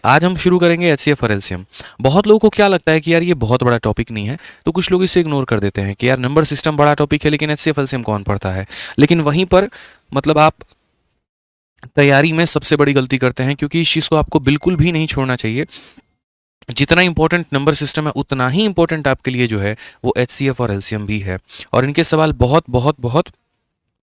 आज हम शुरू करेंगे एचसीएफ और एलसीएम। बहुत लोगों को क्या लगता है कि यार ये बहुत बड़ा टॉपिक नहीं है, तो कुछ लोग इसे इग्नोर कर देते हैं कि यार नंबर सिस्टम बड़ा टॉपिक है लेकिन एचसीएफ एलसीएम कौन पढ़ता है। लेकिन वहीं पर मतलब आप तैयारी में सबसे बड़ी गलती करते हैं, क्योंकि इस चीज़ को आपको बिल्कुल भी नहीं छोड़ना चाहिए। जितना इंपॉर्टेंट नंबर सिस्टम है उतना ही इंपॉर्टेंट आपके लिए जो है वो एचसीएफ और एलसीएम भी है। और इनके सवाल बहुत बहुत बहुत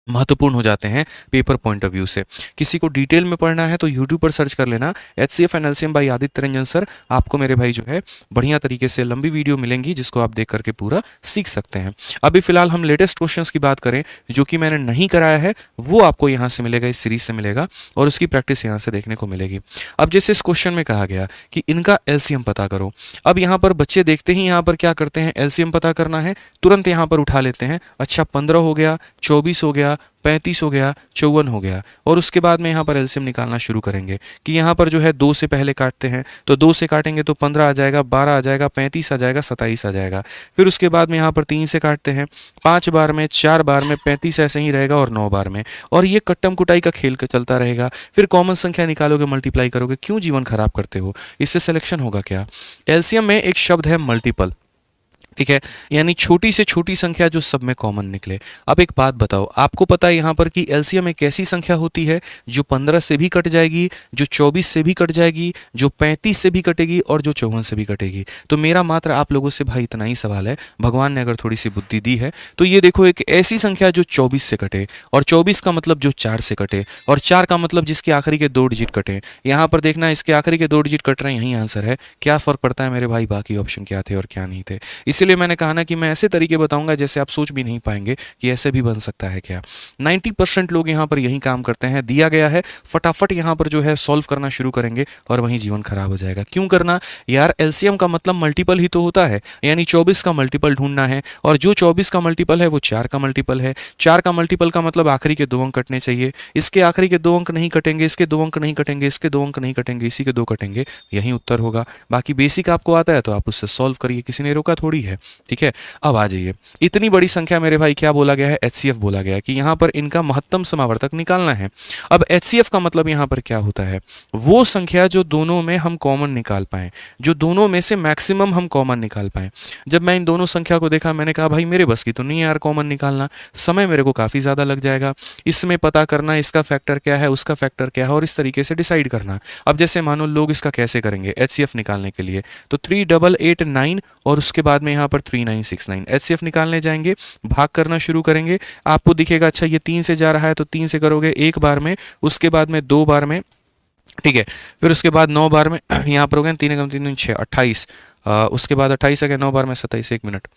महत्वपूर्ण हो जाते हैं पेपर पॉइंट ऑफ व्यू से। किसी को डिटेल में पढ़ना है तो यूट्यूब पर सर्च कर लेना HCF and LCM bye Aditya Ranjan sir. आपको मेरे भाई जो है बढ़िया तरीके से लंबी वीडियो मिलेंगी जिसको आप देख करके पूरा सीख सकते हैं। अभी फिलहाल हम लेटेस्ट क्वेश्चंस की बात करें जो कि मैंने नहीं कराया है, वो आपको यहाँ से मिलेगा, इस सीरीज से मिलेगा और उसकी प्रैक्टिस यहाँ से देखने को मिलेगी। अब जैसे इस क्वेश्चन में कहा गया कि इनका एलसीएम पता करो। अब यहाँ पर बच्चे देखते ही यहाँ पर क्या करते हैं, एलसीएम पता करना है, तुरंत यहाँ पर उठा लेते हैं। अच्छा 15 हो गया, 24 हो गया, 35 हो गया, 54 हो गया, और उसके बाद में यहाँ पर एलसीएम निकालना शुरू करेंगे कि यहाँ पर जो है 2 से पहले काटते हैं तो 2 से काटेंगे तो 15 आ जाएगा, 12 आ जाएगा, 35 आ जाएगा, 27 आ जाएगा। फिर उसके बाद में यहाँ पर 3 से काटते हैं, 5 बार में, 4 बार में, 35 ऐसे ही रहेगा और 9 बार में, और ये कट्टम कुटाई का खेल चलता रहेगा। फिर कॉमन संख्या निकालोगे, मल्टीप्लाई करोगे। क्यों जीवन खराब करते हो, इससे सिलेक्शन होगा क्या। एलसीएम में एक शब्द है मल्टीपल, ठीक है, यानी छोटी से छोटी संख्या जो सब में कॉमन निकले। अब एक बात बताओ, आपको पता है यहाँ पर कि एलसीएम एक ऐसी संख्या होती है जो 15 से भी कट जाएगी, जो 24 से भी कट जाएगी, जो 35 से भी कटेगी और जो 54 से भी कटेगी। तो मेरा मात्र आप लोगों से भाई इतना ही सवाल है, भगवान ने अगर थोड़ी सी बुद्धि दी है तो ये देखो, एक ऐसी संख्या जो 24 से कटे, और 24 का मतलब जो 4 से कटे, और 4 का मतलब जिसके आखिरी के 2 डिजिट कटे। यहाँ पर देखना, इसके आखिरी के 2 डिजिट कट रहे हैं, यही आंसर है। क्या फर्क पड़ता है मेरे भाई बाकी ऑप्शन क्या थे और क्या नहीं थे। इसलिए मैंने कहा ना कि मैं ऐसे तरीके बताऊंगा जैसे आप सोच भी नहीं पाएंगे कि ऐसे भी बन सकता है क्या। 90% लोग यहाँ पर यही काम करते हैं, दिया गया है फटाफट यहाँ पर जो है सॉल्व करना शुरू करेंगे और वहीं जीवन खराब हो जाएगा। क्यों करना यार, एलसीएम का मतलब मल्टीपल ही तो होता है, यानी 24 का मल्टीपल ढूंढना है, और जो 24 का मल्टीपल है वो 4 का मल्टीपल है। 4 का मल्टीपल का मतलब आखिरी के 2 अंक कटने चाहिए। इसके आखिरी के 2 अंक नहीं कटेंगे, इसके 2 अंक नहीं कटेंगे, इसके 2 अंक नहीं कटेंगे, इसी के 2 कटेंगे, यही उत्तर होगा। बाकी बेसिक आपको आता है तो आप उससे सॉल्व करिए, किसी ने रोका थोड़ी है, ठीक है। अब आ जाइए, इतनी बड़ी संख्या मेरे भाई क्या बोला गया है, एचसीएफ बोला गया है कि यहाँ पर इनका महत्तम समावर्तक निकालना है। अब एचसीएफ का मतलब यहाँ पर क्या होता है, वो संख्या जो दोनों में हम कॉमन निकाल पाएं, जो दोनों में से मैक्सिमम हम कॉमन निकाल पाएं। जब मैं इन दोनों संख्या को देखा मैंने कहा भाई मेरे बस की तो नहीं है यार कॉमन निकालना, समय मेरे को काफ़ी ज़्यादा लग जाएगा, इसमें पता करना इसका फैक्टर क्या है, उसका फैक्टर क्या है, और इस तरीके से डिसाइड करना। अब जैसे मानो लोग इसका कैसे करेंगे एचसीएफ निकालने के लिए, तो 3889 और उसके बाद में यहाँ पर 3969 एचसीएफ निकालने जाएंगे, भाग करना शुरू करेंगे। आपको दिखेगा अच्छा ये 3 से जा रहा है तो 3 से करोगे एक बार में, उसके बाद में 2 बार में, ठीक है, फिर उसके बाद 9 बार में, यहाँ पर हो गए 3 कम 3 6 28, उसके बाद 28 आ गया, 9 बार में 27, 1 मिनट,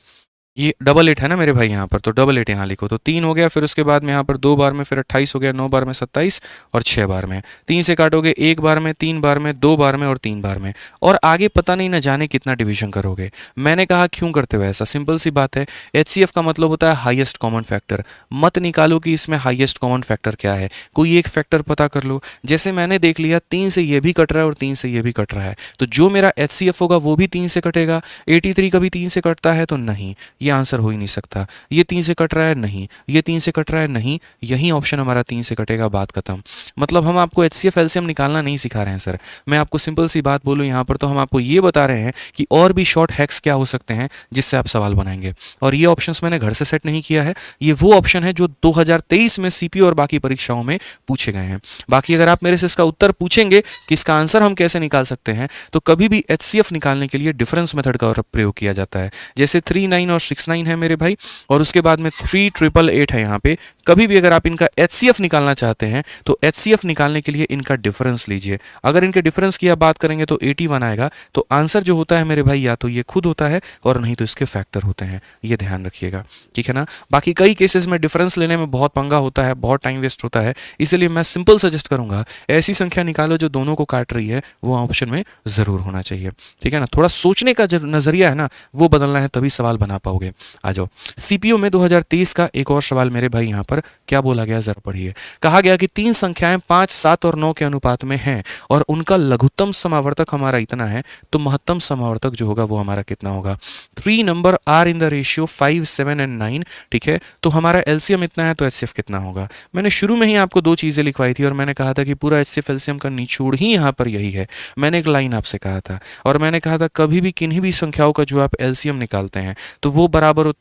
ये डबल 8 है ना मेरे भाई यहाँ पर, तो डबल 8 यहाँ लिखो, तो 3 हो गया, फिर उसके बाद में यहाँ पर 2 बार में, फिर 28 हो गया, 9 बार में 27 और 6 बार में। 3 से काटोगे 1 बार में, 3 बार में, 2 बार में और 3 बार में, और आगे पता नहीं न जाने कितना डिवीजन करोगे। मैंने कहा क्यों करते हो ऐसा, सिंपल सी बात है, एचसीएफ का मतलब होता है हाईएस्ट कॉमन फैक्टर। मत निकालो कि इसमें हाईएस्ट कॉमन फैक्टर क्या है, कोई एक फैक्टर पता कर लो। जैसे मैंने देख लिया 3 से ये भी कट रहा है और 3 से ये भी कट रहा है, तो जो मेरा एचसीएफ होगा वो भी 3 से कटेगा। 83 कभी 3 से कटता है तो नहीं, ये आंसर हो ही नहीं सकता। ये 3 से कट रहा है, नहीं, ये 3 से कट रहा है, नहीं, यही ऑप्शन हमारा 3 से कटेगा, बात खत्म। मतलब हम आपको एचसीएफ एलसीएम निकालना नहीं सिखा रहे हैं सर, मैं आपको सिंपल सी बात बोलूं यहाँ पर, तो हम आपको ये बता रहे हैं कि और भी शॉर्ट हैक्स क्या हो सकते हैं जिससे आप सवाल बनाएंगे। और ये ऑप्शंस मैंने घर से सेट नहीं किया है, ये वो ऑप्शन है जो 2023 में सीपीयू और बाकी परीक्षाओं में पूछे गए हैं। बाकी अगर आप मेरे से इसका उत्तर पूछेंगे कि इसका आंसर हम कैसे निकाल सकते हैं, तो कभी भी एचसीएफ निकालने के लिए डिफरेंस मेथड का प्रयोग किया जाता है। जैसे 39 और 69 है मेरे भाई, और उसके बाद में 3888 है यहाँ पे। कभी भी अगर आप इनका एचसीएफ निकालना चाहते हैं तो एचसीएफ निकालने के लिए इनका डिफरेंस लीजिए। अगर इनके डिफरेंस की आप बात करेंगे तो 81 आएगा, तो आंसर जो होता है मेरे भाई या तो ये खुद होता है और नहीं तो इसके फैक्टर होते हैं, ये ध्यान रखिएगा, ठीक है ना। बाकी कई केसेस में डिफरेंस लेने में बहुत पंगा होता है, बहुत टाइम वेस्ट होता है, इसलिए मैं सिंपल सजेस्ट करूंगा ऐसी संख्या निकालो जो दोनों को काट रही है, वो ऑप्शन में जरूर होना चाहिए, ठीक है ना। थोड़ा सोचने का जो नजरिया है ना वो बदलना है, तभी सवाल बना पाओगे। आ जाओ, सीपीयू में 2023 का एक और सवाल मेरे भाई यहाँ पर पर क्या बोला गया जरा पढ़िए। कहा गया कि तीन संख्याएं 5, 7 और 9 के अनुपात में हैं और उनका लघुत्तम समावर्तक हमारा इतना है, तो महत्तम समावर्तक जो होगा वो हमारा कितना होगा। 3 number are in the ratio 5, 7 and 9, ठीक है, तो हमारा एलसीएम इतना है, तो एचसीएफ कितना होगा। मैंने शुरू में ही आपको दो चीजें लिखवाई थी और मैंने कहा था कि पूरा एचसीएफ एलसीएम का निचोड़ ही यहाँ पर यही है। मैंने एक लाइन आपसे कहा था और मैंने कहा था कभी भी किन्हीं भी संख्याओं का जो आप एलसीएम निकालते हैं तो वो बराबर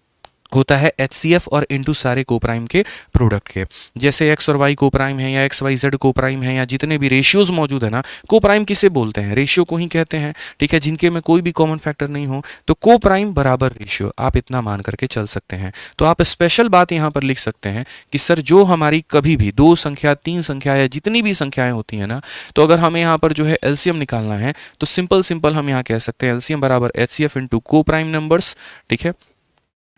होता है एचसीएफ और इनटू सारे कोप्राइम के प्रोडक्ट के। जैसे एक्स और वाई कोप्राइम है या एक्स वाई जेड कोप्राइम है या जितने भी रेशियोज मौजूद है ना, कोप्राइम किसे बोलते हैं, रेशियो को ही कहते हैं, ठीक है, जिनके में कोई भी कॉमन फैक्टर नहीं हो, तो कोप्राइम बराबर रेशियो, आप इतना मान करके चल सकते हैं। तो आप स्पेशल बात यहाँ पर लिख सकते हैं कि सर जो हमारी कभी भी 2 संख्या 3 संख्या या जितनी भी संख्याएं होती हैं ना, तो अगर हमें यहाँ पर जो है एलसीएम निकालना है तो सिंपल हम यहाँ कह सकते हैं एलसीएम बराबर एचसीएफ इंटू कोप्राइम नंबर्स, ठीक है,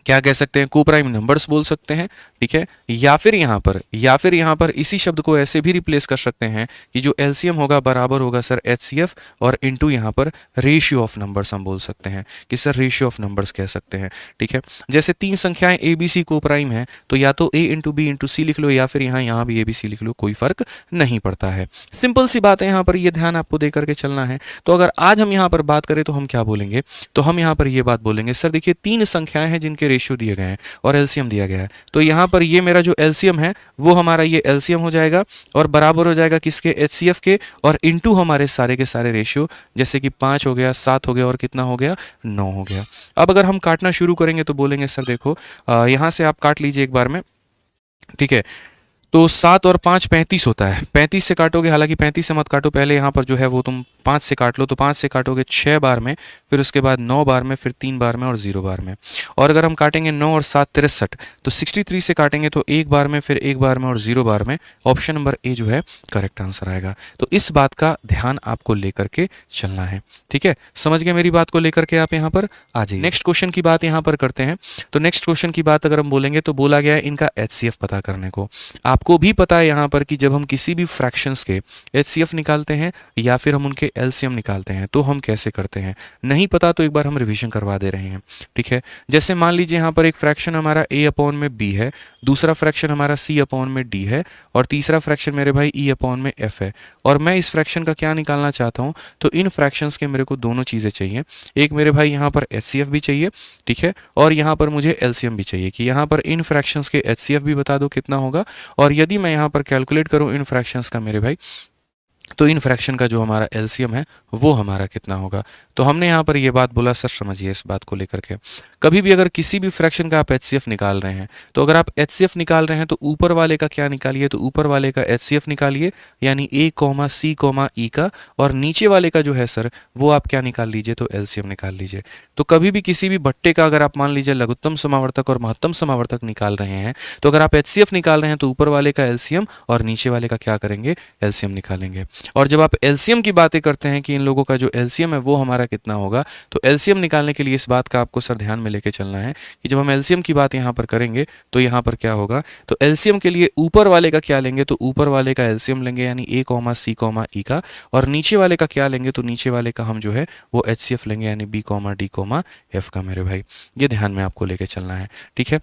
क्या कह सकते हैं, कोप्राइम नंबर्स बोल सकते हैं, ठीक है, या फिर यहाँ पर इसी शब्द को ऐसे भी रिप्लेस कर सकते हैं कि जो एलसीएम होगा बराबर होगा सर एचसीएफ और इनटू यहाँ पर रेशियो ऑफ नंबर्स हम बोल सकते हैं कि सर रेशियो ऑफ नंबर्स कह सकते हैं, ठीक है। जैसे 3 संख्याएं ए बी सी कोप्राइम है तो या तो ए इंटू बी इंटू सी लिख लो या फिर यहाँ भी ए बी सी लिख लो, कोई फर्क नहीं पड़ता है। सिंपल सी बात है, यहाँ पर ये ध्यान आपको दे करके चलना है। तो अगर आज हम यहाँ पर बात करें तो हम क्या बोलेंगे, तो हम यहाँ पर ये बात बोलेंगे सर देखिए 3 संख्याएं हैं जिनके रेशियो दिए गए हैं और एलसीएम दिया गया है, तो यहाँ पर ये मेरा जो एलसीएम है वो हमारा ये एलसीएम हो जाएगा और बराबर हो जाएगा किसके, एचसीएफ के, और इनटू हमारे सारे के सारे रेशियो, जैसे कि 5 हो गया, 7 हो गया और कितना हो गया, 9 हो गया। अब अगर हम काटना शुरू करेंगे तो बोलेंगे सर देखो यहाँ से आप काट लीजिए एक बार में, ठीक है, तो 7 और 5 35 होता है, 35 से काटोगे, हालांकि 35 से मत काटो, पहले यहाँ पर जो है वो तुम 5 से काट लो, तो 5 से काटोगे 6 बार में, फिर उसके बाद 9 बार में, फिर 3 बार में और 0 बार में। और अगर हम काटेंगे 9 और 7 63, तो 63 से काटेंगे तो 1 बार में, फिर 1 बार में और 0 बार में। ऑप्शन नंबर ए जो है करेक्ट आंसर आएगा। तो इस बात का ध्यान आपको लेकर के चलना है, ठीक है, समझ गए मेरी बात को लेकर के आप यहाँ पर आ जाइए। नेक्स्ट क्वेश्चन की बात यहाँ पर करते हैं। तो नेक्स्ट क्वेश्चन की बात अगर हम बोलेंगे तो बोला गया है इनका एचसीएफ पता करने को। आपको भी पता है यहाँ पर कि जब हम किसी भी फ्रैक्शंस के एचसीएफ निकालते हैं या फिर हम उनके एलसीएम निकालते हैं तो हम कैसे करते हैं, नहीं पता तो एक बार हम रिवीजन करवा दे रहे हैं, ठीक है। जैसे मान लीजिए यहाँ पर एक फ्रैक्शन हमारा a अपॉन में b है, दूसरा फ्रैक्शन हमारा c अपॉन में d है और तीसरा फ्रैक्शन मेरे भाई e अपॉन में f है, और मैं इस फ्रैक्शन का क्या निकालना चाहता हूँ, तो इन फ्रैक्शंस के मेरे को दोनों चीज़ें चाहिए। एक मेरे भाई यहाँ पर एचसीएफ भी चाहिए, ठीक है, और यहाँ पर मुझे एलसीएम भी चाहिए कि यहाँ पर इन फ्रैक्शंस के एचसीएफ भी बता दो कितना होगा, और यदि मैं यहाँ पर कैलकुलेट करूं इन फ्रैक्शंस का मेरे भाई, तो इन फ्रैक्शन का जो हमारा एलसीएम है वो हमारा कितना होगा। तो हमने यहाँ पर ये बात बोला, सर समझिए इस बात को लेकर के, कभी भी अगर किसी भी फ्रैक्शन का आप एचसीएफ निकाल रहे हैं तो अगर आप एचसीएफ निकाल रहे हैं तो ऊपर वाले का क्या निकालिए, तो ऊपर वाले का एचसीएफ निकालिए, यानी a, c, e का, और नीचे वाले का जो है सर वो आप क्या निकाल लीजिए, तो एलसीएम निकाल लीजिए। तो कभी भी किसी भी भट्टे का अगर आप मान लीजिए लघुत्तम समावर्तक और महत्तम समावर्तक निकाल रहे हैं, तो अगर आप एचसीएफ निकाल रहे हैं तो ऊपर वाले का एलसीएम और नीचे वाले का क्या करेंगे, एलसीएम निकालेंगे। और जब आप एलसीएम की बातें करते हैं कि इन लोगों का जो एलसीएम है वो हमारा कितना होगा, तो एलसीएम निकालने के लिए इस बात का आपको सर ध्यान में लेके चलना है कि जब हम एलसीएम की बात यहाँ पर करेंगे तो यहाँ पर क्या होगा, तो एलसीएम के लिए ऊपर वाले का क्या लेंगे, तो ऊपर वाले का एलसीएम लेंगे यानी a, c, e का, और नीचे वाले का क्या लेंगे, तो नीचे वाले का हम जो है वो एचसीएफ लेंगे यानी b, d, f का। मेरे भाई ये ध्यान में आपको लेके चलना है, ठीक है।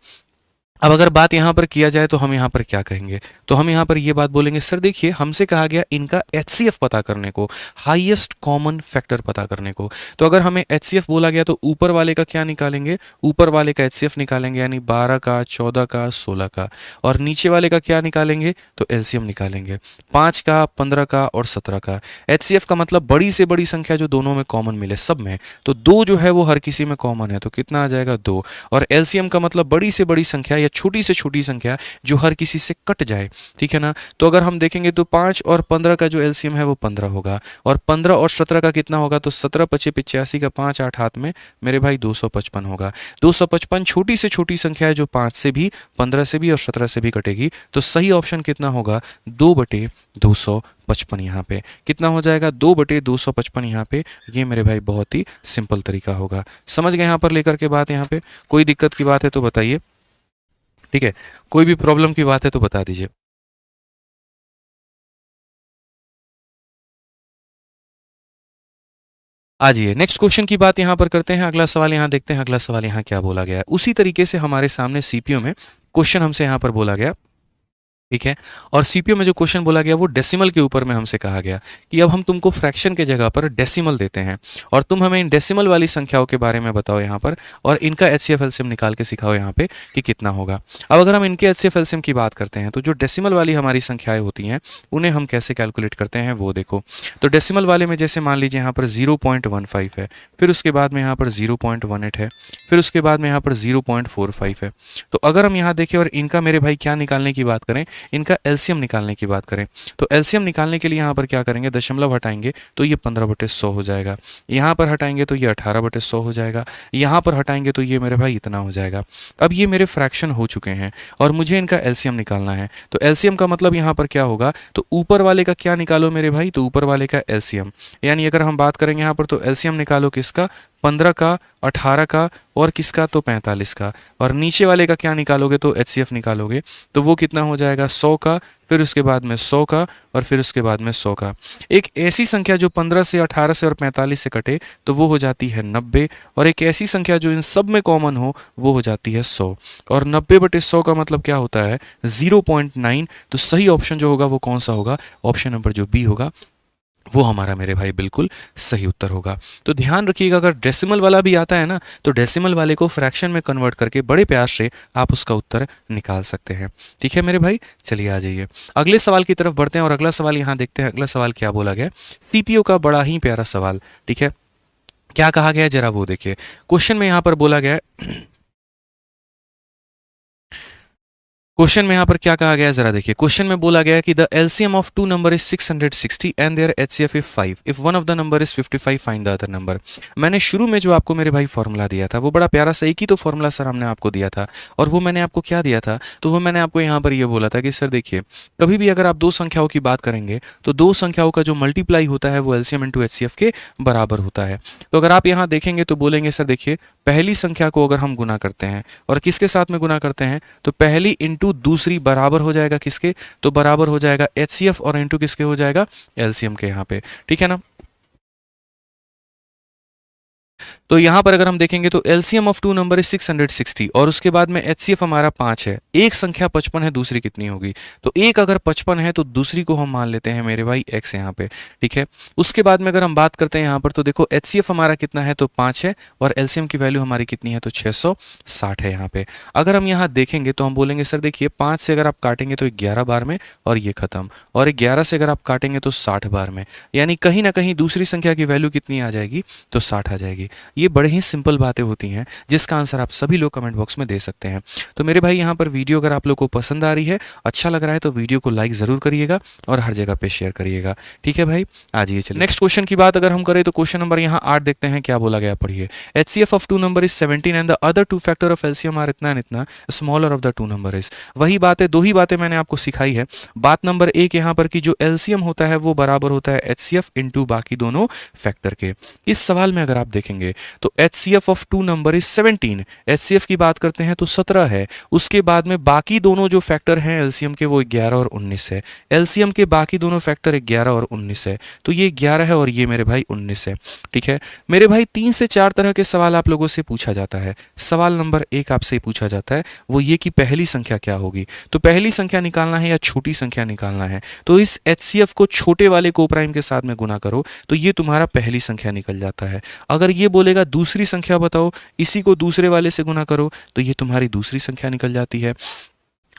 अब अगर बात यहाँ पर किया जाए तो हम यहाँ पर क्या कहेंगे, तो हम यहाँ पर ये बात बोलेंगे सर देखिए हमसे कहा गया इनका एचसीएफ पता करने को, हाईएस्ट कॉमन फैक्टर पता करने को। तो अगर हमें एचसीएफ बोला गया तो ऊपर वाले का क्या निकालेंगे, ऊपर वाले का एचसीएफ निकालेंगे यानी 12 का, 14 का, 16 का, और नीचे वाले का क्या निकालेंगे, तो एलसीएम निकालेंगे 5 का, 15 का और 17 का। एचसीएफ का मतलब बड़ी से बड़ी संख्या जो दोनों में कॉमन मिले सब में, तो 2 जो है वो हर किसी में कॉमन है, तो कितना आ जाएगा 2। और एलसीएम का मतलब बड़ी से बड़ी संख्या या छोटी से छोटी संख्या जो हर किसी से कट जाए, ठीक है ना। तो अगर हम देखेंगे तो 5 और 15 का जो एलसीएम है वो 15 होगा, और 15 और 17 का कितना होगा, तो 17 पचे 85 का 5 8 हाथ में मेरे भाई 255 होगा। 255 छोटी से छोटी संख्या है जो 5 से भी, 15 से भी और 17 से भी कटेगी, तो सही ऑप्शन कितना होगा, 2/255 यहाँ पे कितना हो जाएगा, 2/255 यहाँ पे। ये मेरे भाई बहुत ही सिंपल तरीका होगा। समझ गए यहाँ पर लेकर के बात, यहाँ पे कोई दिक्कत की बात है तो बताइए, ठीक है, कोई भी प्रॉब्लम की बात है तो बता दीजिए। आ जाइए नेक्स्ट क्वेश्चन की बात यहाँ पर करते हैं। अगला सवाल यहाँ देखते हैं, अगला सवाल यहाँ क्या बोला गया है। उसी तरीके से हमारे सामने सीपीयू में क्वेश्चन हमसे यहाँ पर बोला गया ठीक है। और सीपीयू में जो क्वेश्चन बोला गया वो डेसिमल के ऊपर में हमसे कहा गया कि अब हम तुमको फ्रैक्शन के जगह पर डेसिमल देते हैं और तुम हमें इन डेसिमल वाली संख्याओं के बारे में बताओ यहाँ पर, और इनका एचसीएफ एलसीएम निकाल के सिखाओ यहाँ पे कि कितना होगा। अब अगर हम इनके एचसीएफ एलसीएम की बात करते हैं तो जो डेसिमल वाली हमारी संख्याएं होती हैं उन्हें हम कैसे कैलकुलेट करते हैं वो देखो। तो डेसिमल वाले में जैसे मान लीजिए यहाँ पर 0.15 है, फिर उसके बाद में यहाँ पर 0.18 है, फिर उसके बाद में यहाँ पर 0.45 है। तो अगर हम यहाँ देखें और इनका मेरे भाई क्या निकालने की बात करें, इनका एलसीएम निकालने की बात करें, तो एलसीएम निकालने के लिए यहाँ पर क्या करेंगे, दशमलव हटाएंगे तो ये 15/100 हो जाएगा, यहाँ पर हटाएंगे तो ये 18/100 हो जाएगा, यहाँ पर हटाएंगे तो ये मेरे भाई इतना हो जाएगा। अब ये मेरे फ्रैक्शन हो चुके हैं और मुझे इनका एलसीएम निकालना है। तो एलसीएम का मतलब यहाँ पर क्या होगा, तो ऊपर वाले का क्या निकालो मेरे भाई, तो ऊपर वाले का एलसीएम, यानी अगर हम बात करेंगे यहाँ पर तो एलसीएम निकालो किसका, 15 का, 18 का और किसका, तो 45 का। और नीचे वाले का क्या निकालोगे, तो एचसीएफ निकालोगे तो वो कितना हो जाएगा, 100 का, फिर उसके बाद में 100 का और फिर उसके बाद में 100 का। एक ऐसी संख्या जो 15 से, 18 से और 45 से कटे तो वो हो जाती है 90, और एक ऐसी संख्या जो इन सब में कॉमन हो वो हो जाती है 100। और 90/100 का मतलब क्या होता है, 0.9। तो सही ऑप्शन जो होगा वो कौन सा होगा, ऑप्शन नंबर जो बी होगा वो हमारा मेरे भाई बिल्कुल सही उत्तर होगा। तो ध्यान रखिएगा अगर डेसिमल वाला भी आता है ना तो डेसिमल वाले को फ्रैक्शन में कन्वर्ट करके बड़े प्यार से आप उसका उत्तर निकाल सकते हैं। ठीक है मेरे भाई, चलिए आ जाइए अगले सवाल की तरफ बढ़ते हैं और अगला सवाल यहाँ देखते हैं। अगला सवाल क्या बोला गया, सीपीयू का बड़ा ही प्यारा सवाल। ठीक है, क्या कहा गया जरा वो देखिए। क्वेश्चन में यहाँ पर बोला गया क्वेश्चन में यहाँ पर क्या कहा गया है जरा देखिए। क्वेश्चन में बोला गया है कि the LCM of two number is 660 and their HCF is 5 if one of the number is 55 find the other number. मैंने शुरू में जो आपको मेरे भाई फॉर्मूला दिया था वो बड़ा प्यारा सा एक ही तो फॉर्मूला सर हमने आपको दिया था, और वो मैंने आपको क्या दिया था, तो वो मैंने आपको यहाँ पर ये बोला था कि सर देखिए कभी भी अगर आप दो संख्याओं की बात करेंगे तो दो संख्याओं का जो मल्टीप्लाई होता है वो एलसीएम इंटू एचसीएफ के बराबर होता है। तो अगर आप यहाँ देखेंगे तो बोलेंगे सर देखिए पहली संख्या को अगर हम गुना करते हैं और किसके साथ में गुना करते हैं, तो पहली इंटू दूसरी बराबर हो जाएगा किसके, तो बराबर हो जाएगा एचसीएफ, और इंटू किसके हो जाएगा, एलसीएम के यहाँ पे। ठीक है ना। तो यहाँ पर अगर हम देखेंगे तो LCM of two number is 660 और उसके बाद में एचसीएफ हमारा 5 है। एक संख्या 55 है, दूसरी कितनी होगी, तो एक अगर 55 है तो दूसरी को हम मान लेते हैं मेरे भाई x यहाँ पे। ठीक है, उसके बाद में अगर हम बात करते हैं यहाँ पर तो देखो एचसीएफ हमारा कितना है, तो 5 है, और एलसीएम की वैल्यू हमारी कितनी है, तो 660 है यहाँ पे। अगर हम यहाँ देखेंगे तो हम बोलेंगे सर देखिए 5 से अगर आप काटेंगे तो 11 बार में और ये खत्म, और 11 से अगर आप काटेंगे तो 60 बार में, यानी कहीं ना कहीं दूसरी संख्या की वैल्यू कितनी आ जाएगी, तो 60 आ जाएगी। ये बड़े ही सिंपल बातें होती हैं जिसका आंसर आप सभी लोग कमेंट बॉक्स में दे सकते हैं। तो मेरे भाई यहाँ पर वीडियो अगर आप लोग को पसंद आ रही है, अच्छा लग रहा है, तो वीडियो को लाइक जरूर करिएगा और हर जगह पे शेयर करिएगा। ठीक है भाई, आ जाइए चलिए नेक्स्ट क्वेश्चन की बात अगर हम करें तो क्वेश्चन नंबर यहाँ 8 देखते हैं क्या बोला गया, पढ़िए। HCF of two number is 17 and the other two factor of LCM are इतना एंड इतना, smaller of the two number is. वही बातें, दो ही बातें मैंने आपको सिखाई है। बात नंबर 1 यहाँ पर कि जो एलसीएम होता है वो बराबर होता है एचसीएफ इंटू बाकी दोनों फैक्टर के। इस सवाल में अगर आप देखेंगे तो HCF of two number is 17, HCF की बात करते हैं तो 17 है, उसके बाद में बाकी दोनों जो फैक्टर हैं एलसीएम के वो 11 और 19 है। एलसीएम के बाकी दोनों फैक्टर 11 और 19 है, तो ये 11 है और ये मेरे भाई 19 है। ठीक है मेरे भाई, 3 से 4 तरह के सवाल आप लोगों से पूछा जाता है। सवाल नंबर 1 आपसे पूछा जाता है वो ये कि पहली संख्या क्या होगी, तो पहली संख्या निकालना है या छोटी संख्या निकालना है, तो इस एचसीएफ को छोटे वाले कोप्राइम के साथ में गुना करो तो ये तुम्हारा पहली संख्या निकल जाता है। अगर ये बोलेगा दूसरी संख्या बताओ, इसी को दूसरे वाले से गुना करो तो ये तुम्हारी दूसरी संख्या निकल जाती है।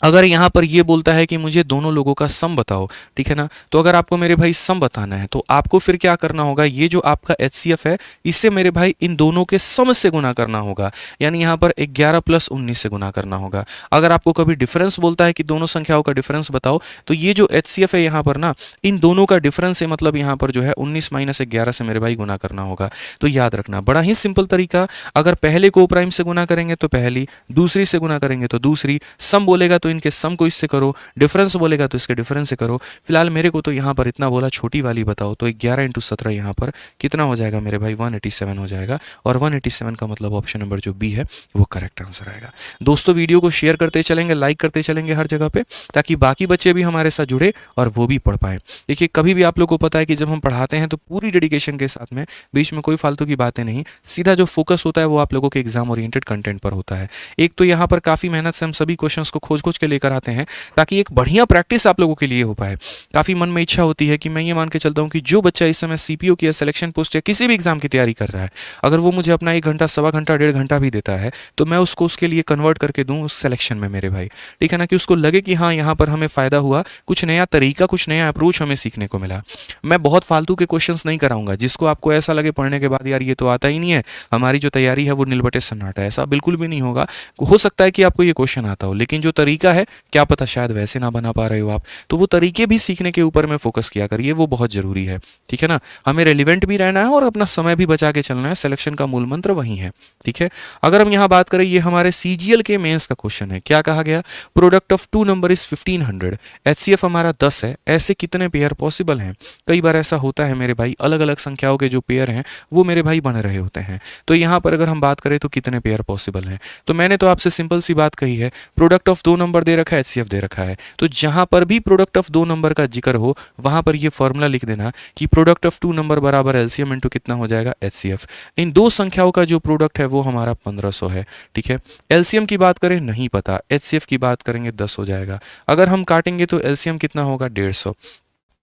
अगर यहाँ पर ये बोलता है कि मुझे दोनों लोगों का सम बताओ, ठीक है ना, तो अगर आपको मेरे भाई सम बताना है तो आपको फिर क्या करना होगा, ये जो आपका एचसीएफ है इससे मेरे भाई इन दोनों के सम से गुना करना होगा, यानी यहाँ पर 11 + 19 से गुना करना होगा। अगर आपको कभी डिफरेंस बोलता है कि दोनों संख्याओं का डिफरेंस बताओ, तो ये जो एचसीएफ है यहाँ पर ना, इन दोनों का डिफरेंस है, मतलब यहाँ पर जो है 19 - 11 से मेरे भाई गुना करना होगा। तो याद रखना बड़ा ही सिंपल तरीका, अगर पहले को प्राइम से गुना करेंगे तो पहली, दूसरी से गुना करेंगे तो दूसरी, सम बोलेगा तो इनके सम को इससे करो, डिफरेंस बोलेगा तो इसके डिफरेंस से करो। फिलहाल मेरे को तो यहाँ पर इतना बोला छोटी वाली बताओ, तो 11 × 17 यहाँ पर कितना हो जाएगा मेरे भाई, 187 हो जाएगा, और 187 का मतलब ऑप्शन नंबर जो बी है वो करेक्ट आंसर आएगा। दोस्तों वीडियो को शेयर करते चलेंगे, लाइक करते चलेंगे हर जगह पे, ताकि बाकी बच्चे भी हमारे साथ जुड़े और वो भी पढ़ पाए। देखिए कभी भी आप लोग को पता है कि जब हम पढ़ाते हैं तो पूरी डेडिकेशन के साथ में, बीच में कोई फालतू की बातें नहीं, सीधा जो फोकस होता है वो आप लोगों के एग्जाम ओरिएंटेड कंटेंट पर होता है। एक तो यहाँ पर काफ़ी मेहनत से हम सभी क्वेश्चंस को खोज सोच के लेकर आते हैं ताकि एक बढ़िया प्रैक्टिस आप लोगों के लिए हो पाए। काफ़ी मन में इच्छा होती है कि मैं ये मान के चलता हूँ कि जो बच्चा इस समय सीपीओ की या सिलेक्शन पोस्ट या किसी भी एग्जाम की तैयारी कर रहा है, अगर वो मुझे अपना 1 घंटा, सवा घंटा, 1.5 घंटा भी देता है तो मैं उसको उसके लिए कन्वर्ट करके दूँ उस सिलेक्शन में मेरे भाई, ठीक है ना, कि उसको लगे कि हाँ यहाँ पर हमें फ़ायदा हुआ, कुछ नया तरीका, कुछ नया अप्रोच हमें सीखने को मिला। मैं बहुत फालतू के क्वेश्चंस नहीं कराऊंगा जिसको आपको ऐसा लगे पढ़ने के बाद यार ये तो आता ही नहीं है, हमारी जो तैयारी है वो नीलबटे सन्नाटा है, ऐसा बिल्कुल भी नहीं होगा। हो सकता है कि आपको ये क्वेश्चन आता हो, लेकिन जो तरीका है क्या पता शायद वैसे ना बना पा रहे हो आप, तो वो तरीके भी सीखने के ऊपर में फोकस किया करिए, वो बहुत जरूरी है, ठीक है ना। हमें रेलिवेंट भी रहना है और अपना समय भी बचा के चलना है, सिलेक्शन का मूल मंत्र वही है, ठीक है। अगर हम यहाँ बात करें, ये हमारे सीजीएल के मेंस का क्वेश्चन है, क्या कहा गया, product of two number is 1500, HCF हमारा 10 है, ऐसे कितने पेयर पॉसिबल हैं। कई बार ऐसा होता है मेरे भाई, अलग अलग संख्याओं के जो पेयर हैं वो मेरे भाई बन रहे होते हैं, तो यहाँ पर अगर हम बात करें तो कितने पेयर पॉसिबल हैं, तो मैंने तो आपसे सिंपल सी बात कही है, प्रोडक्ट ऑफ 2 नंबर दे रखा है, एचसीएफ दे रखा है, तो जहां पर भी प्रोडक्ट ऑफ 2 नंबर का जिक्र हो वहां पर ये फॉर्मूला लिख देना कि प्रोडक्ट ऑफ 2 नंबर बराबर एलसीएम इंटू कितना हो जाएगा, एचसीएफ। इन दो संख्याओं का जो प्रोडक्ट है वो हमारा 1500 है, ठीक है। एलसीएम की बात करें नहीं पता, एचसीएफ की बात करेंगे 10 हो जाएगा, अगर हम काटेंगे तो एलसीएम कितना होगा, 150,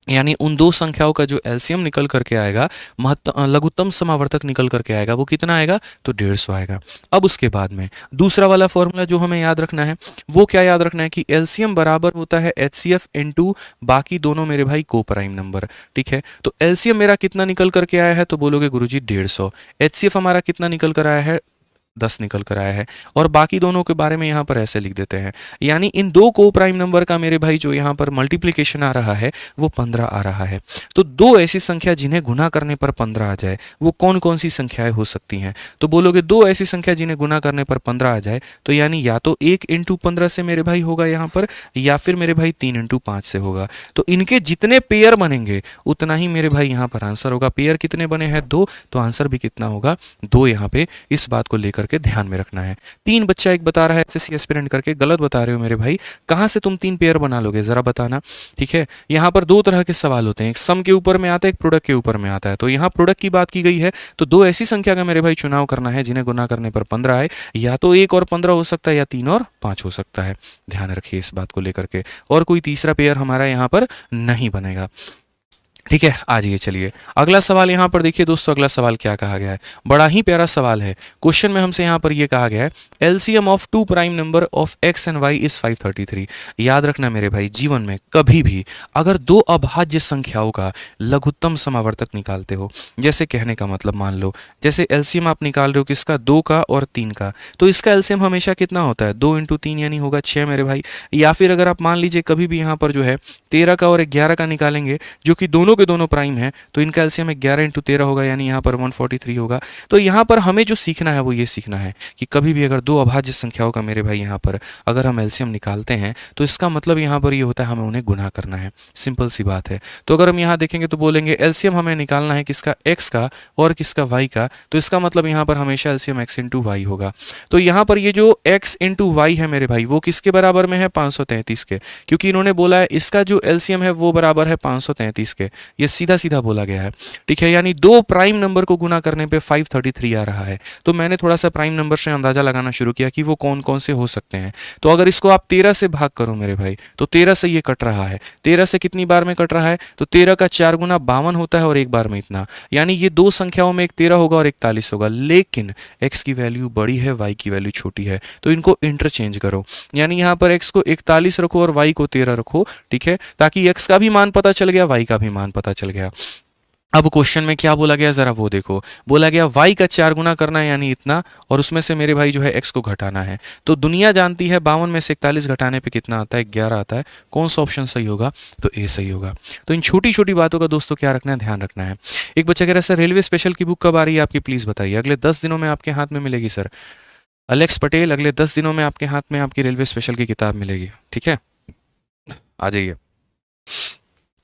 यानी उन दो संख्याओं का जो एलसीएम निकल करके आएगा, लघुत्तम समावर्तक निकल करके आएगा, वो कितना आएगा, तो 150 आएगा। अब उसके बाद में दूसरा वाला फॉर्मूला जो हमें याद रखना है वो क्या याद रखना है कि एलसीएम बराबर होता है एचसीएफ इनटू बाकी दोनों मेरे भाई को प्राइम नंबर, ठीक है। तो एलसीएम मेरा कितना निकल करके आया है, तो बोलोगे गुरुजी 150, एचसीएफ हमारा कितना निकल कर आया है, 10 निकल कर आया है, और बाकी दोनों के बारे में यहाँ पर ऐसे लिख देते हैं, यानी इन दो को प्राइम नंबर का मेरे भाई जो यहाँ पर मल्टीप्लिकेशन आ रहा है वो 15 आ रहा है। तो दो ऐसी संख्या जिन्हें गुना करने पर 15 आ जाए वो कौन कौन सी संख्याएं हो सकती हैं, तो बोलोगे दो ऐसी संख्या जिन्हें गुना करने पर 15 आ जाए, तो यानी या तो 1 इंटू 15 से मेरे भाई होगा यहाँ पर, या फिर मेरे भाई 3 इंटू 5 से होगा। तो इनके जितने पेयर बनेंगे उतना ही मेरे भाई यहाँ पर आंसर होगा। पेयर कितने बने हैं, 2, तो आंसर भी कितना होगा, 2। यहाँ पे इस बात को लेकर के ध्यान में रखना है। 3 बच्चा एक बता रहा है एसएससी एस्पिरेंट करके, गलत बता रहे हो मेरे भाई, कहां से तुम 3 पेयर बना लोगे जरा बताना, ठीक है। यहां पर दो तरह के सवाल होते हैं, एक सम के ऊपर में आता है, एक प्रोडक्ट के ऊपर में आता है, तो यहां प्रोडक्ट की बात की गई है, तो दो ऐसी संख्या का मेरे भाई चुनाव करना है जिन्हें गुना करने पर 15 आए, या तो 1 और 15 हो सकता है या 3 और 5 हो सकता है, ध्यान रखिए इस बात को लेकर के, और कोई तीसरा पेयर हमारा यहां पर नहीं बनेगा, ठीक है। आ जाइए, चलिए अगला सवाल यहाँ पर देखिए दोस्तों, अगला सवाल क्या कहा गया है, बड़ा ही प्यारा सवाल है। क्वेश्चन में हमसे यहाँ पर ये कहा गया है, LCM of 2 prime number of X and Y is 533। याद रखना मेरे भाई, जीवन में कभी भी अगर दो अभाज्य संख्याओं का लघुत्तम समावर्तक निकालते हो, जैसे कहने का मतलब मान लो जैसे एलसीएम आप निकाल रहे हो किसका, 2 का और 3 का, तो इसका एलसीएम हमेशा कितना होता है, 2 इंटू 3 यानी होगा 6 मेरे भाई। या फिर अगर आप मान लीजिए कभी भी यहाँ पर जो है 13 का और 11 का निकालेंगे, जो कि दोनों के दोनों प्राइम है, तो इनका एलसीएम 11 इंटू 13 होगा, यानी यहाँ पर 143 होगा। तो यहाँ पर हमें जो सीखना है वो ये सीखना है कि कभी भी अगर दो अभाज्य संख्याओं का मेरे भाई यहाँ पर अगर हम एलसीएम निकालते हैं तो इसका मतलब यहाँ पर ये होता है हमें उन्हें गुना करना है, सिंपल सी बात है। तो अगर हम यहाँ देखेंगे तो बोलेंगे एलसीएम हमें निकालना है किसका, एक्स का और किसका, वाई का, तो इसका मतलब यहाँ पर हमेशा एलसीएम एक्स इंटू वाई होगा। तो यहाँ पर ये जो एक्स इंटू वाई है मेरे भाई वो किसके बराबर में है, 533 के, क्योंकि इन्होंने बोला है इसका जो एलसीएम है वो बराबर है 533 के, ये सीधा सीधा बोला गया है, ठीक है। यानी दो प्राइम नंबर को गुना करने पे 533 आ रहा है। तो मैंने थोड़ा सा प्राइम नंबर से अंदाजा लगाना शुरू किया कि वो कौन कौन से हो सकते हैं। तो अगर इसको आप 13 से भाग करो मेरे भाई, तो 13 से ये कट रहा है, 13 से कितनी बार में कट रहा है, तो 13 का 4 गुना 52 होता है और एक बार में इतना, यानी ये दो संख्याओं में एक 13 होगा और एक 41 होगा, लेकिन x की वैल्यू बड़ी है, y की वैल्यू छोटी है, तो इनको इंटरचेंज करो, यानी यहाँ पर x को 41 रखो और y को 13 रखो, ठीक है, ताकि x का भी मान पता चल गया, y का भी मान पता चल गया। अब क्वेश्चन में क्या बोला गया जरा वो देखो, बोला गया y का 4 गुना करना है यानी इतना, और उसमें से मेरे भाई जो है x को घटाना है। तो दुनिया जानती है 52 में से 41 घटाने पे कितना आता है, 11 आता है। कौन सा ऑप्शन सही होगा, तो ए सही होगा। तो इन छोटी छोटी बातों का दोस्तों क्या रखना है, ध्यान रखना है। एक बच्चा कह रहा है सर रेलवे स्पेशल की बुक कब आ रही है आपकी, प्लीज बताइए। अगले 10 दिनों में आपके हाथ में मिलेगी सर अलेक्स पटेल, अगले 10 दिनों में आपके हाथ में आपकी रेलवे स्पेशल की किताब मिलेगी, ठीक है, आ जाइए।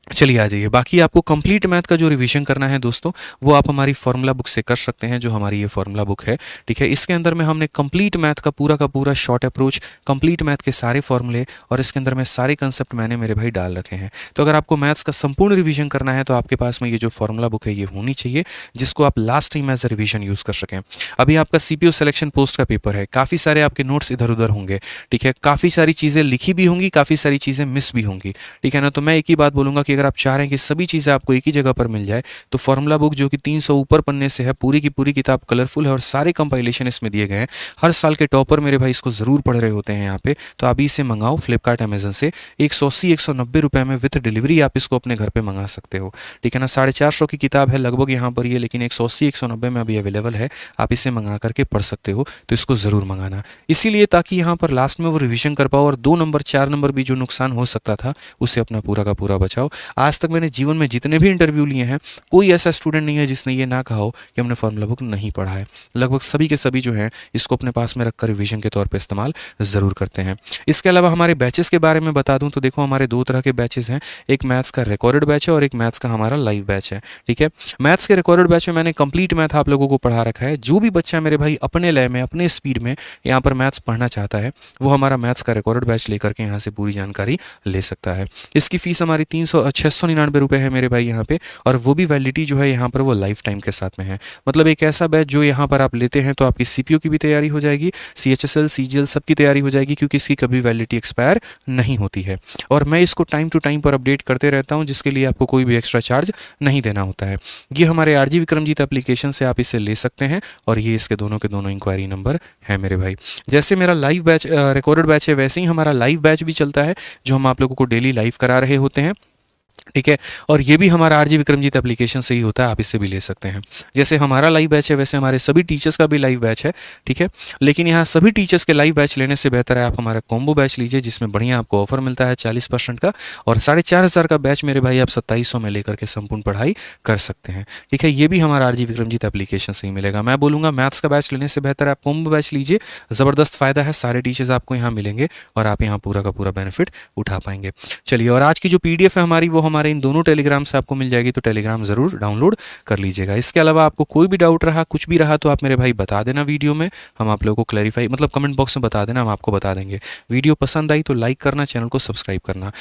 चलिए आ जाइए, बाकी आपको कंप्लीट मैथ का जो रिवीजन करना है दोस्तों, वो आप हमारी फार्मूला बुक से कर सकते हैं, जो हमारी ये फार्मूला बुक है, ठीक है। इसके अंदर में हमने कंप्लीट मैथ का पूरा शॉर्ट अप्रोच, कंप्लीट मैथ के सारे फॉर्मूले और इसके अंदर में सारे कंसेप्ट मैंने मेरे भाई डाल रखे हैं। तो अगर आपको मैथ्स का संपूर्ण रिवीजन करना है तो आपके पास में ये जो फार्मूला बुक है ये होनी चाहिए, जिसको आप last time as a revision use कर सकें। अभी आपका सीपीयू सिलेक्शन पोस्ट का पेपर है, काफ़ी सारे आपके नोट्स इधर उधर होंगे, ठीक है, काफ़ी सारी चीज़ें लिखी भी होंगी, काफ़ी सारी चीज़ें मिस भी होंगी, ठीक है ना। तो मैं एक ही बात बोलूँगा कि अगर आप चाह रहे हैं कि सभी चीज़ें आपको एक ही जगह पर मिल जाए, तो फार्मूला बुक जो कि 300 ऊपर पन्ने से है, पूरी की पूरी किताब कलरफुल है और सारे कंपाइलेशन इसमें दिए गए हैं। हर साल के टॉपर मेरे भाई इसको ज़रूर पढ़ रहे होते हैं यहाँ पे। तो अभी इसे मंगाओ फ्लिपकार्ट अमेजन से, 180-190 रुपये में विथ डिलीवरी आप इसको अपने घर पे मंगा सकते हो, ठीक है ना। 450 की किताब है लगभग यहाँ पर ये, लेकिन 180-190 में अभी अवेलेबल है, आप इसे मंगा करके पढ़ सकते हो। तो इसको ज़रूर मंगाना, इसीलिए ताकि यहाँ पर लास्ट में वो रिवीजन कर पाओ और 2 नंबर 4 नंबर भी जो नुकसान हो सकता था उससे अपना पूरा का पूरा बचाओ। आज तक मैंने जीवन में जितने भी इंटरव्यू लिए हैं, कोई ऐसा स्टूडेंट नहीं है जिसने ये ना कहा हो कि हमने फार्मूला बुक नहीं पढ़ा है। लगभग सभी के सभी जो हैं इसको अपने पास में रखकर रिवीजन के तौर पे इस्तेमाल ज़रूर करते हैं। इसके अलावा हमारे बैचेस के बारे में बता दूं तो देखो, हमारे 2 तरह के बैचेस हैं, एक मैथ्स का रिकॉर्डेड बैच है और एक मैथ्स का हमारा लाइव बैच है, ठीक है। मैथ्स के रिकॉर्डेड बैच में मैंने कंप्लीट मैथ आप लोगों को पढ़ा रखा है। जो भी बच्चा मेरे भाई अपने लय में, अपने स्पीड में यहाँ पर मैथ्स पढ़ना चाहता है, वो हमारा मैथ्स का रिकॉर्डेड बैच लेकर के यहाँ से पूरी जानकारी ले सकता है। इसकी फ़ीस हमारी 699 रुपये है मेरे भाई यहाँ पे, और वो भी वैलिडिटी जो है यहाँ पर वो लाइफ टाइम के साथ में है। मतलब एक ऐसा बैच जो यहाँ पर आप लेते हैं तो आपकी सीपीयू की भी तैयारी हो जाएगी, सीएचएसएल सीजीएल सबकी तैयारी हो जाएगी, क्योंकि इसकी कभी वैलिडिटी एक्सपायर नहीं होती है। और मैं इसको टाइम टू टाइम पर अपडेट करते रहता हूँ, जिसके लिए आपको कोई भी एक्स्ट्रा चार्ज नहीं देना होता है। ये हमारे आरजी विक्रमजीत एप्लीकेशन से आप इसे ले सकते हैं, और ये इसके दोनों के दोनों इंक्वायरी नंबर है मेरे भाई। जैसे मेरा लाइव बैच रिकॉर्डेड बैच है, वैसे ही हमारा लाइव बैच भी चलता है, जो हम आप लोगों को डेली लाइव करा रहे होते हैं, ठीक है। और ये भी हमारा आरजी विक्रमजीत एप्लीकेशन से ही होता है, आप इससे भी ले सकते हैं। जैसे हमारा लाइव बैच है, वैसे हमारे सभी टीचर्स का भी लाइव बैच है, ठीक है। लेकिन यहाँ सभी टीचर्स के लाइव बैच लेने से बेहतर है आप हमारा कॉम्बो बैच लीजिए, जिसमें बढ़िया आपको ऑफर मिलता है 40% का, और 4500 का बैच मेरे भाई आप 2700 में लेकर के संपूर्ण पढ़ाई कर सकते हैं, ठीक है। ये भी हमारा आरजी विक्रमजीत एप्लीकेशन से ही मिलेगा। मैं बोलूँगा मैथ्स का बैच लेने से बेहतर है आप कॉम्बो बैच लीजिए, ज़बरदस्त फ़ायदा है, सारे टीचर्स आपको यहाँ मिलेंगे और आप यहाँ पूरा का पूरा बेनिफिट उठा पाएंगे। चलिए, और आज की जो PDF है हमारी, वो हमारे इन दोनों टेलीग्राम से आपको मिल जाएगी, तो टेलीग्राम ज़रूर डाउनलोड कर लीजिएगा। इसके अलावा आपको कोई भी डाउट रहा, कुछ भी रहा, तो आप मेरे भाई बता देना वीडियो में, हम आप लोगों को क्लैरिफाई, मतलब कमेंट बॉक्स में बता देना, हम आपको बता देंगे। वीडियो पसंद आई तो लाइक करना, चैनल को सब्सक्राइब करना।